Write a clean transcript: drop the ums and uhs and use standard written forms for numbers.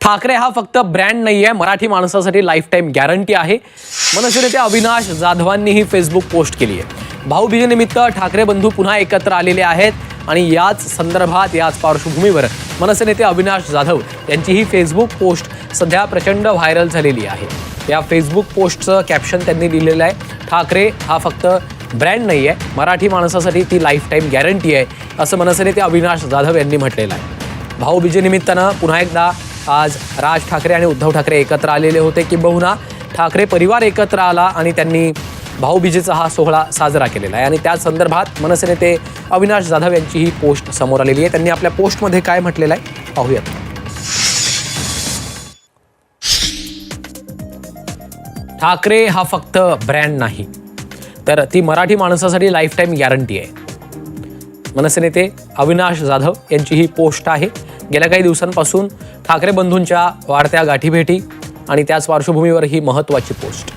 ठाकरे हा फक्त ब्रँड नाहीये, मराठी माणसासाठी लाईफ टाईम गॅरंटी आहे. मनसे नेते अविनाश जाधवांनी ही फेसबुक पोस्ट केली आहे. भाऊबीजेनिमित्त ठाकरे बंधू पुन्हा एकत्र आलेले आहेत आणि याच संदर्भात याच पार्श्वभूमीवर मनसे नेते अविनाश जाधव यांची ही फेसबुक पोस्ट सध्या प्रचंड व्हायरल झालेली आहे. या फेसबुक पोस्टचं कॅप्शन त्यांनी लिहिलेलं आहे, ठाकरे हा फक्त ब्रँड नाहीये, मराठी माणसासाठी ती लाईफ टाईम गॅरंटी आहे, असं मनसे नेते अविनाश जाधव यांनी म्हटलेलं आहे. भाऊबीजेनिमित्तानं पुन्हा एकदा आज राज ठाकरे आणि उद्धव ठाकरे एकत्र आलेले होते. किंबहुना ठाकरे परिवार एकत्र आला आणि त्यांनी भाऊबीजेचा हा सोहळा साजरा केलेला आहे आणि त्या संदर्भात मनसे नेते अविनाश जाधव यांची ही पोस्ट समोर आलेली आहे. त्यांनी आपल्या पोस्टमध्ये काय म्हटलेलं आहे पाहूयात. ठाकरे हा फक्त ब्रँड नाही, तर ती मराठी माणसासाठी लाईफ टाईम गॅरंटी आहे. मनसे नेते अविनाश जाधव यांची ही पोस्ट आहे. गेल्या काही दिवसांपासून ठाकरे बंधूंच्या वाढत्या गाठीभेटी आणि त्याच पार्श्वभूमीवर ही महत्त्वाची पोस्ट.